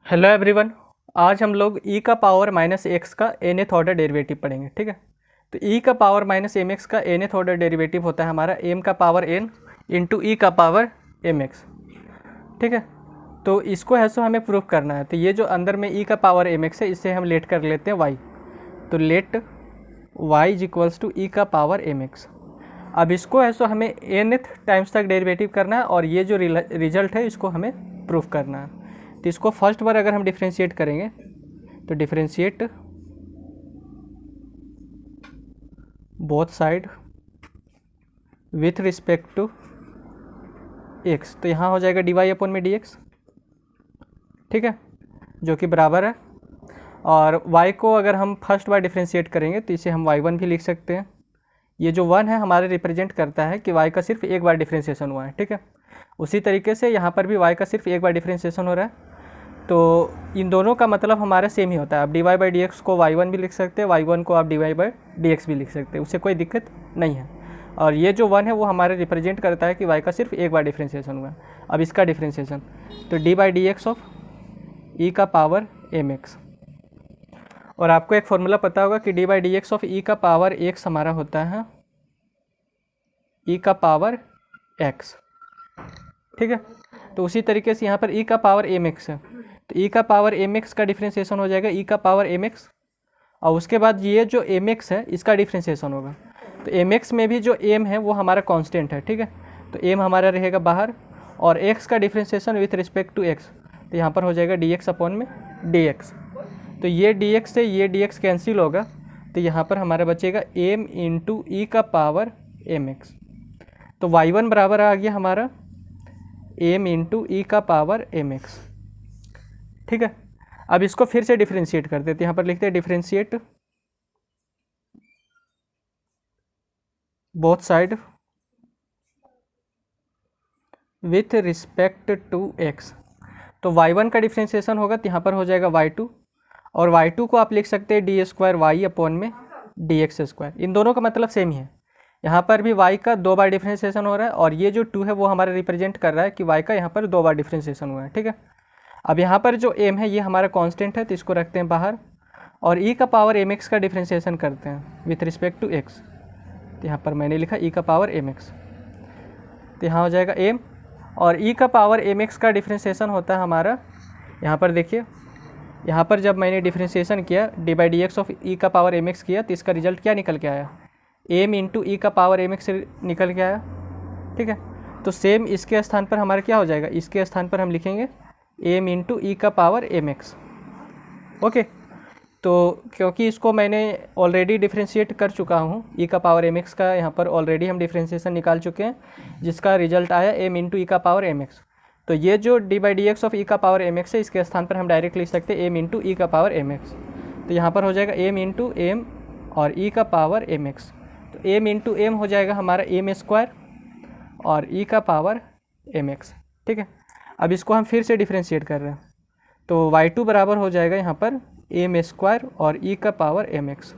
Hello everyone. आज हम लोग e का पावर माइनस एक्स का nth ऑर्डर डेरिवेटिव पढ़ेंगे। ठीक है, तो e का पावर माइनस एम एक्स का nth ऑर्डर डेरिवेटिव होता है हमारा m का पावर n इंटू ई का पावर एम एक्स। ठीक है, तो इसको है सो हमें प्रूफ करना है। तो ये जो अंदर में e का पावर एम एक्स है इसे हम लेट कर लेते हैं y। तो let y is equals to E का पावर एम एक्स। अब इसको है सो हमें nth टाइम्स तक डेरिवेटिव करना है और ये जो रिजल्ट है इसको हमें प्रूफ करना है। तो इसको फर्स्ट बार अगर हम डिफ्रेंशिएट करेंगे तो differentiate both side with respect to x, तो यहाँ हो जाएगा डी वाई अपॉन में डी एक्स। ठीक है, जो कि बराबर है, और y को अगर हम फर्स्ट बार डिफ्रेंशिएट करेंगे तो इसे हम y1 भी लिख सकते हैं। ये जो 1 है हमारे रिप्रेजेंट करता है कि y का सिर्फ एक बार डिफ्रेंशिएशन हुआ है। ठीक है, उसी तरीके से यहाँ पर भी y का सिर्फ एक बार डिफ्रेंशिएशन हो रहा है, तो इन दोनों का मतलब हमारा सेम ही होता है। आप d y by D x को y1 भी लिख सकते हैं, y1 को आप d y by D x भी लिख सकते हैं, उससे कोई दिक्कत नहीं है। और ये जो 1 है वो हमारे रिप्रेजेंट करता है कि y का सिर्फ एक बार डिफ्रेंशिएशन हुआ है। अब इसका डिफ्रेंशिएशन तो D by D X of E का पावर एम एक्स, और आपको एक फॉर्मूला पता होगा कि D by D X of E का पावर एक्स हमारा होता है ई का पावर एक्स। ठीक है, तो उसी तरीके से यहाँ पर ई का पावर एम एक्स है, तो ई का पावर एम एक्स का डिफ्रेंशिएशन हो जाएगा ई का पावर एम एक्स, और उसके बाद ये जो एम एक्स है इसका डिफ्रेंशिएशन होगा। तो एम एक्स में भी जो एम है वो हमारा कांस्टेंट है। ठीक है, तो एम हमारा रहेगा बाहर, और एक्स का differentiation with respect to x, तो यहाँ पर हो जाएगा डी एक्स अपॉन में डी एक्स। तो ये डी एक्स से ये डी एक्स कैंसिल होगा, तो यहाँ पर हमारा बचेगा एम इंटू ई का पावर एम एक्स। तो y1 बराबर आ गया हमारा एम इंटू ई का पावर एम एक्स। ठीक है, अब इसको फिर से डिफ्रेंशिएट कर देते हैं। यहाँ पर लिखते हैं differentiate both side with respect to x. तो y1 का डिफ्रेंशिएशन होगा तो यहाँ पर हो जाएगा y2, और y2 को आप लिख सकते हैं डी स्क्वायर वाई अपॉन में डी एक्स स्क्वायर। इन दोनों का मतलब सेम ही है। यहाँ पर भी y का 2 बार डिफ्रेंशिएशन हो रहा है, और ये जो 2 है वो हमारा रिप्रेजेंट कर रहा है कि y का यहाँ पर 2 बार डिफ्रेंशिएशन हुआ है। ठीक है, अब यहाँ पर जो m है ये हमारा कांस्टेंट है, तो इसको रखते हैं बाहर, और e का पावर एम एक्स का डिफ्रेंशिएशन करते हैं विथ रिस्पेक्ट टू x। तो यहाँ पर मैंने लिखा e का पावर एम एक्स, तो यहाँ हो जाएगा m, और e का पावर एम एक्स का डिफ्रेंशिएशन होता है हमारा, यहाँ पर देखिए, यहाँ पर जब मैंने डिफ्रेंशिएशन किया D by D X of E का पावर एम एक्स किया तो इसका रिजल्ट क्या निकल के आया, एम इंटू ई का पावर एम एक्स निकल के आया। ठीक है, तो सेम इसके स्थान पर हमारा क्या हो जाएगा, इसके स्थान पर हम लिखेंगे एम इंटू ई का पावर एम एक्स। ओके, तो क्योंकि इसको मैंने ऑलरेडी डिफ्रेंशिएट कर चुका हूँ, ई का पावर एम एक्स का यहाँ पर ऑलरेडी हम डिफ्रेंशिएशन निकाल चुके हैं, जिसका रिजल्ट आया एम इंटू ई का पावर एम एक्स। तो ये जो D by D X of E का पावर एम एक्स है इसके स्थान पर हम डायरेक्ट लिख सकते हैं एम इंटू ई का पावर एम एक्स। तो यहाँ पर हो जाएगा एम इंटू एम और ई का पावर एम एक्स। तो एम इंटू एम हो जाएगा हमारा एम स्क्वायर और ई का पावर एम एक्स। ठीक है, अब इसको हम फिर से डिफ्रेंशिएट कर रहे हैं, तो y2 बराबर हो जाएगा यहाँ पर एम स्क्वायर और ई का पावर एम एक्स।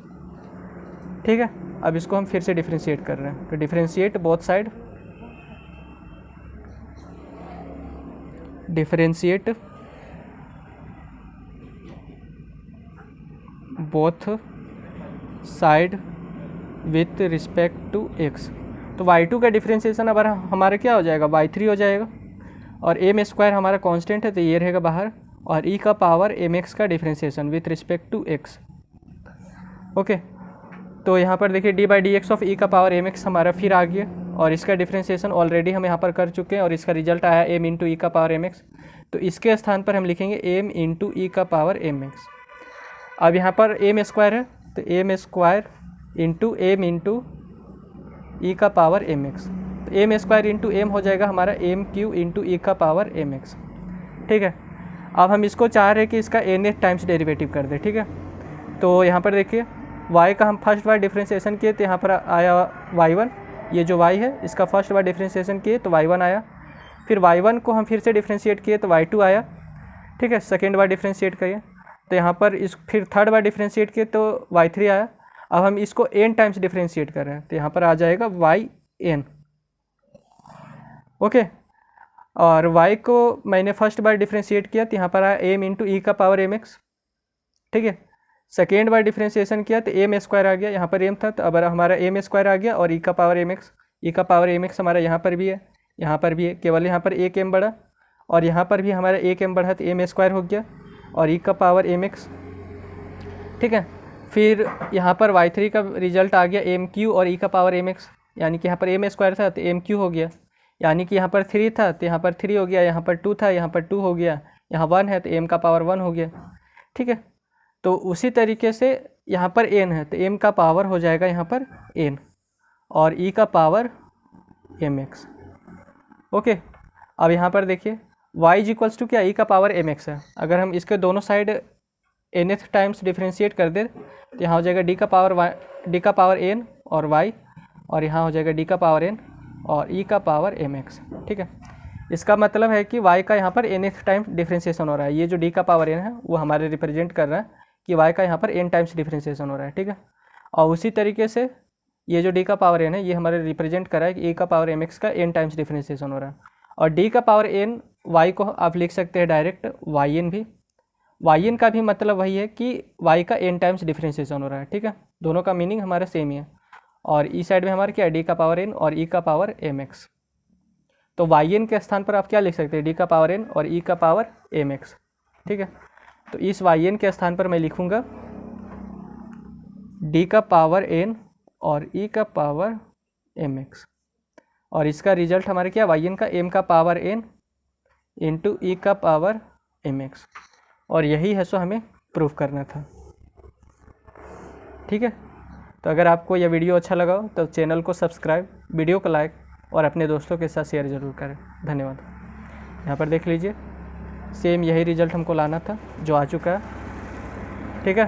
ठीक है, अब इसको हम फिर से डिफ्रेंशिएट कर रहे हैं, तो differentiate both side, differentiate both side with respect to x. तो y2 का डिफ्रेंशिएशन अब हमारा क्या हो जाएगा, y3 हो जाएगा, और एम स्क्वायर हमारा कांस्टेंट है तो ये रहेगा बाहर, और ई का पावर एम एक्स का differentiation with respect to X. Okay, तो यहाँ पर देखिए D by D X of E का पावर एम एक्स हमारा फिर आ गया, और इसका डिफ्रेंशिएशन ऑलरेडी हम यहाँ पर कर चुके हैं, और इसका रिजल्ट आया एम इंटू ई का पावर एम एक्स। तो इसके स्थान पर हम लिखेंगे एम इंटू ई का पावर एम एक्स। अब यहाँ पर एम स्क्वायर है तो M square into M into E का पावर एम एक्स। तो एम स्क्वायर इंटू एम हो जाएगा हमारा एम क्यू इंटू ई का पावर एम एक्स। ठीक है, अब हम इसको चाह रहे हैं कि इसका nth टाइम्स डेरिवेटिव कर दें। ठीक है, तो यहाँ पर देखिए y का हम फर्स्ट बार डिफ्रेंशिएशन किए तो यहाँ पर आया y1, ये जो y है इसका फर्स्ट बार डिफ्रेंशिएशन किए तो y1 आया, फिर y1 को हम फिर से डिफ्रेंशिएट किए तो y2 आया। ठीक है, सेकेंड बार डिफ्रेंशिएट करिए तो यहाँ पर इस फिर थर्ड बार डिफ्रेंशिएट किए तो y3 आया। अब हम इसको n टाइम्स डिफ्रेंशिएट कर रहे हैं तो यहाँ पर आ जाएगा yn। ओके, और y को मैंने फर्स्ट बार डिफ्रेंशिएट किया तो यहाँ पर आया एम इंटू ई का पावर एम एक्स, ठीक है। सेकेंड बार डिफ्रेंशिएशन किया तो एम स्क्वायर आ गया, यहाँ पर एम था तो अब हमारा एम स्क्वायर आ गया, और ई का पावर एम एक्स, ई का पावर एम एक्स हमारा यहाँ पर भी है, यहाँ पर भी है, केवल यहाँ पर एक एम बढ़ा, और यहाँ पर भी हमारा एक एम बढ़ा तो एम स्क्वायर हो गया और ई का पावर एम एक्स, ठीक है। फिर यहाँ पर y3 का रिजल्ट आ गया एम क्यू और ई का पावर एम एक्स, यानी कि यहाँ पर एम स्क्वायर था तो एम क्यू हो गया, यानी कि यहाँ पर 3 था तो यहाँ पर 3 हो गया, यहाँ पर 2 था यहाँ पर 2 हो गया, यहाँ 1 है तो m का पावर 1 हो गया, ठीक है। तो उसी तरीके से यहाँ पर n है तो m का पावर हो जाएगा यहाँ पर n और e का पावर mx, ओके। अब यहाँ पर देखिए y इज इक्वल्स टू क्या, e का पावर mx है। अगर हम इसके दोनों साइड nth टाइम्स डिफ्रेंशिएट कर दे तो यहाँ हो जाएगा d का पावर n और y, और यहाँ हो जाएगा d का पावर n और e का पावर mx, ठीक है। इसका मतलब है कि y का यहाँ पर nth टाइम डिफ्रेंशिएशन हो रहा है, ये जो d का पावर n है वो हमारे रिप्रेजेंट कर रहा है कि y का यहाँ पर n टाइम्स डिफ्रेंशिएशन हो रहा है, ठीक है। और उसी तरीके से ये जो d का पावर n है ये हमारे रिप्रेजेंट कर रहा है कि e का पावर mx का n टाइम्स डिफ्रेंशिएशन हो रहा है, और d का पावर n y को आप लिख सकते हैं डायरेक्ट yn भी, yn का भी मतलब वही है कि y का n टाइम्स डिफ्रेंशिएशन हो रहा है, ठीक है। दोनों का मीनिंग हमारा सेम ही है, और ई साइड में हमारा क्या है d का पावर n और e का पावर mx, तो yn के स्थान पर आप क्या लिख सकते हैं, d का पावर n और e का पावर mx, ठीक है। तो इस yn के स्थान पर मैं लिखूंगा d का पावर n और e का पावर mx, और इसका रिजल्ट हमारे क्या, yn का m का पावर n इंटू e का पावर mx, और यही है सो हमें प्रूफ करना था, ठीक है। तो अगर आपको यह वीडियो अच्छा लगा हो तो चैनल को सब्सक्राइब, वीडियो को लाइक और अपने दोस्तों के साथ शेयर ज़रूर करें। धन्यवाद। यहाँ पर देख लीजिए सेम यही रिज़ल्ट हमको लाना था जो आ चुका है, ठीक है।